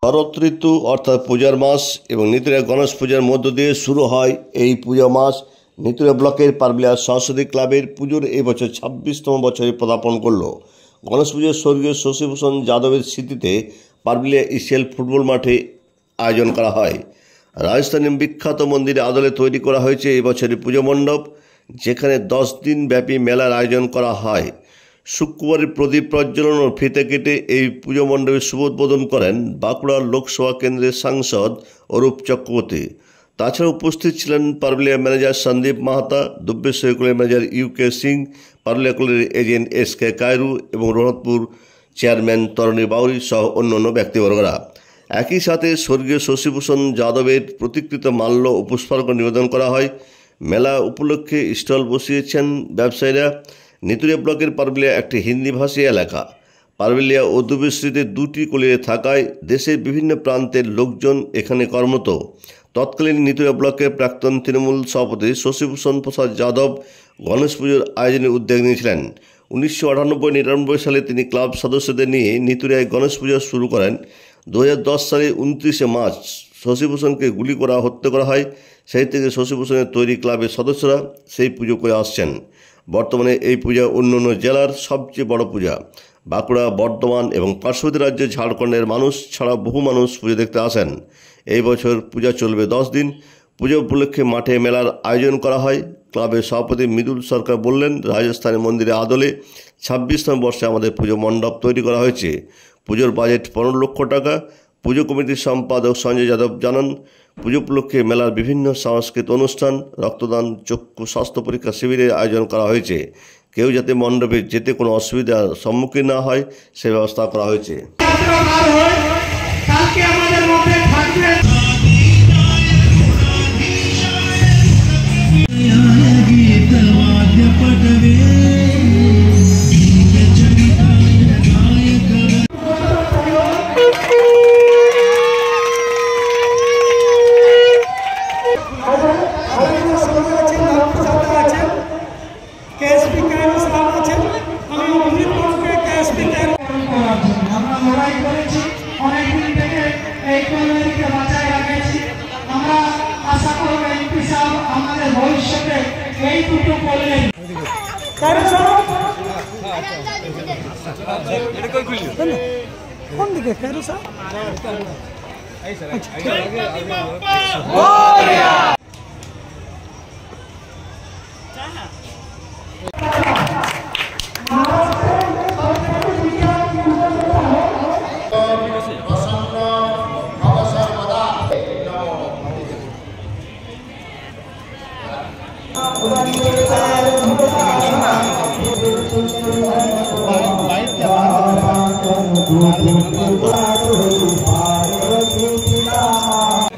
শরৎ ঋতু অর্থাৎ পূজার মাস এবং নিতুড়িয়া গণেশ পূজার মধ্য দিয়ে শুরু হয় এই পূজা মাস। নিতুড়িয়া ব্লকের পারুলিয়া সরস্বতী ক্লাবের পুজোর এই বছর 26তম বছরে পদার্পণ করল। গণেশ পুজোর স্বর্গীয় শশীভূষণ যাদবের স্মৃতিতে পারুলিয়া ইসিএল ফুটবল মাঠে আয়োজন করা হয়। রাজস্থানের বিখ্যাত মন্দিরে আদলে তৈরি করা হয়েছে এই বছরের পুজো মণ্ডপ, যেখানে 10 দিন ব্যাপী মেলার আয়োজন করা হয়। শুক্রবারে প্রদীপ প্রজ্বলন ও ফিতে কেটে এই পুজো মণ্ডপের শুভ উদ্বোধন করেন বাঁকুড়া লোকসভা কেন্দ্রের সাংসদ অরূপ চক্রবর্তী। তাছাড়া উপস্থিত ছিলেন পারুলিয়া ম্যানেজার সন্দীপ মাহাতা, দুব্বেশ্বরী কলের ম্যানেজার ইউকে সিং, পারুলিয়া কলের এজেন্ট এসকে কায়রু এবং রঘুনাথপুর চেয়ারম্যান তরণী বাউরি সহ অন্যান্য ব্যক্তিবর্গরা। একই সাথে স্বর্গীয় শশীভূষণ যাদবের প্রতিকৃত মাল্য ও পুষ্পার্ঘ্য নিবেদন করা হয়। মেলা উপলক্ষে স্টল বসিয়েছেন ব্যবসায়ীরা। নিতুড়িয়া ব্লকের পারুলিয়া একটি হিন্দিভাষী এলাকা। পারুলিয়া ও দুব্বেশ্বরীতে 2টি কলেজ থাকায় দেশের বিভিন্ন প্রান্তের লোকজন এখানে কর্মরত। তৎকালীন নিতুড়িয়া ব্লকের প্রাক্তন তৃণমূল সভাপতি শশীভূষণ প্রসাদ যাদব গণেশ পুজোর আয়োজনের উদ্যোগ নিয়েছিলেন। 1998-99 সালে তিনি ক্লাব সদস্যদের নিয়ে নিতুড়িয়ায় গণেশ পুজো শুরু করেন। 2010 সালে 29শে মার্চ শশীভূষণকে গুলি করা হত্যা করা হয়। সেই থেকে শশীভূষণের তৈরি ক্লাবের সদস্যরা সেই পুজো করে আসছেন। বর্তমানে এই পূজা অন্যান্য জেলার সবচেয়ে বড় পূজা। বাঁকুড়া, বর্ধমান এবং পার্শ্ববর্তী রাজ্য ঝাড়খণ্ডের মানুষ ছাড়া বহু মানুষ পুজো দেখতে আসেন। এই বছর পূজা চলবে 10 দিন। পুজো উপলক্ষে মাঠে মেলার আয়োজন করা হয়। ক্লাবের সভাপতি মৃদুল সরকার বললেন, রাজস্থানের মন্দিরে আদলে 26তম বর্ষে আমাদের পুজো মণ্ডপ তৈরি করা হয়েছে। পুজোর বাজেট 15 লক্ষ টাকা। পুজো কমিটির সম্পাদক সঞ্জয় যাদব জানান, পুজো উপলক্ষে মেলার বিভিন্ন সাংস্কৃতিক অনুষ্ঠান, রক্তদান, চক্ষু স্বাস্থ্য পরীক্ষা শিবিরের আয়োজন করা হয়েছে। কেউ যাতে মণ্ডপে যেতে কোনো অসুবিধার সম্মুখীন না হয় সে ব্যবস্থা করা হয়েছে। কোন দিকে কেরু স্যার?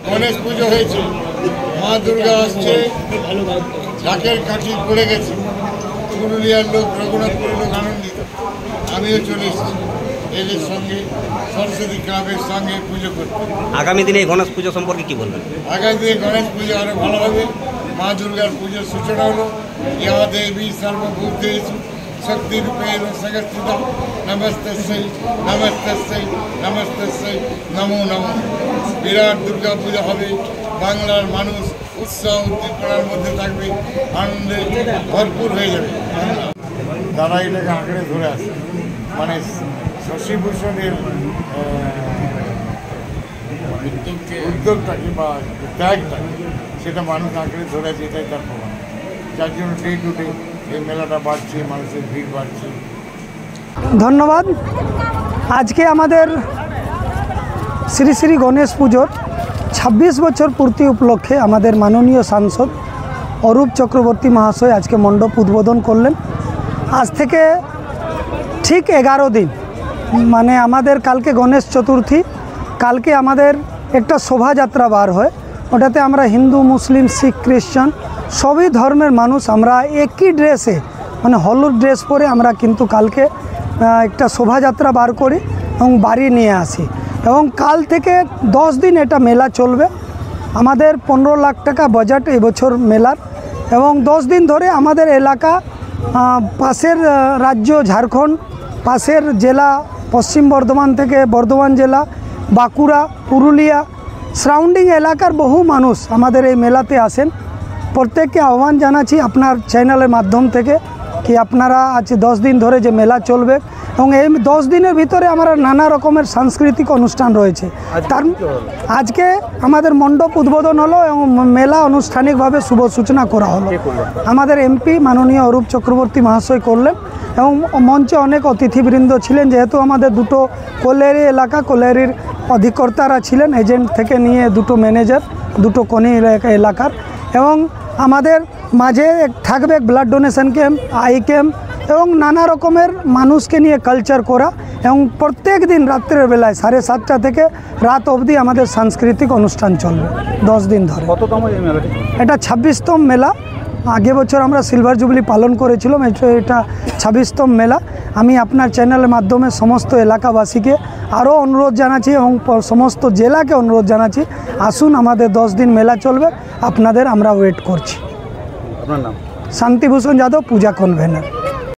গণেশ পুজো হয়েছে, মা দুর্গা আসছে, ঝাঁকের কাঠি পড়ে গেছে। পুরুলিয়ার লোক, রঘুনাথপুরের লোক আনন্দিত। আমিও চলে এসেছি এদের সঙ্গে, সরস্বতী ক্লাবের সঙ্গে পুজো করতে। আগামী দিনে গণেশ পুজো সম্পর্কে কি বলবেন? আগামী দিনে গণেশ পুজো আরো ভালো হবে। মা দুর্গার পুজোর সূচনা হলো। ইয়া দেবী সর্বভূতেষু শক্তিরূপেণ সংস্থিতা নমস্তস্যৈ নমস্তস্যৈ নমস্তস্যৈ নমো নমঃ। বিরাট দুর্গা পূজা হবে। বাংলার মানুষ উৎসাহ উদ্দীপনার মধ্যে থাকবে, আনন্দে ভরপুর হয়ে যাবে। তারা এটাকে আঁকড়ে ধরে আসে, মানে শশীভূষণের উদ্যোগটাকে বা ত্যাগটাকে, সেটা মানুষ আঁকড়ে ধরে আছে, এটাই তার প্রমাণ। যার জন্য ডে টু ডে এই মেলাটা বাড়ছে, মানুষের ভিড় বাড়ছে। ধন্যবাদ। আজকে আমাদের শ্রী শ্রী গণেশ পুজোর 26 বছর পূর্তি উপলক্ষে আমাদের মাননীয় সাংসদ অরূপ চক্রবর্তী মহাশয় আজকে মণ্ডপ উদ্বোধন করলেন। আজ থেকে ঠিক 11 দিন, মানে আমাদের কালকে গণেশ চতুর্থী, কালকে আমাদের একটা শোভাযাত্রা বার হয়। ওটাতে আমরা হিন্দু, মুসলিম, শিখ, খ্রিস্টান সবই ধর্মের মানুষ আমরা একই ড্রেসে, মানে হলুদ ড্রেস পরে আমরা কিন্তু কালকে একটা শোভাযাত্রা বার করি এবং বাড়ি নিয়ে আসি। এবং কাল থেকে 10 দিন এটা মেলা চলবে। আমাদের 15 লাখ টাকা বাজেট এবছর মেলার, এবং 10 দিন ধরে আমাদের এলাকা, পাশের রাজ্য ঝাড়খণ্ড, পাশের জেলা পশ্চিম বর্ধমান থেকে বর্ধমান জেলা, বাঁকুড়া, পুরুলিয়া, সারাউন্ডিং এলাকার বহু মানুষ আমাদের এই মেলাতে আসেন। প্রত্যেককে আহ্বান জানাচ্ছি আপনার চ্যানেলের মাধ্যম থেকে কি আপনারা আজ 10 দিন ধরে যে মেলা চলবে এবং এই 10 দিনের ভিতরে আমরা নানা রকমের সাংস্কৃতিক অনুষ্ঠান রয়েছে। তার আজকে আমাদের মণ্ডপ উদ্বোধন হলো এবং মেলা আনুষ্ঠানিকভাবে শুভ সূচনা করা হলো। আমাদের এমপি মাননীয় অরূপ চক্রবর্তী মহাশয় করলেন এবং মঞ্চে অনেক অতিথিবৃন্দ ছিলেন। যেহেতু আমাদের দুটো কোলেরি এলাকা, কোলেরির অধিকর্তারা ছিলেন, এজেন্ট থেকে নিয়ে দুটো ম্যানেজার, দুটো কোনি এলাকার, এবং আমাদের মাঝে থাকবে blood donation camp, eye camp এবং নানা রকমের মানুষকে নিয়ে কালচার করা এবং প্রত্যেক দিন রাত্রের বেলায় 7:30 থেকে রাত অবধি আমাদের সাংস্কৃতিক অনুষ্ঠান চলবে 10 দিন ধরে। কততম এই মেলাটি? এটা 26তম মেলা। আগে বছর আমরা সিলভার জুবলি পালন করেছিলাম, এটা 26তম মেলা। আমি আপনার চ্যানেলের মাধ্যমে সমস্ত এলাকাবাসীকে আরও অনুরোধ জানাচ্ছি এবং সমস্ত জেলাকে অনুরোধ জানাচ্ছি, আসুন আমাদের 10 দিন মেলা চলবে, আপনাদের আমরা ওয়েট করছি। আপনার নাম? শান্তিভূষণ যাদব, পূজা কনভেনার।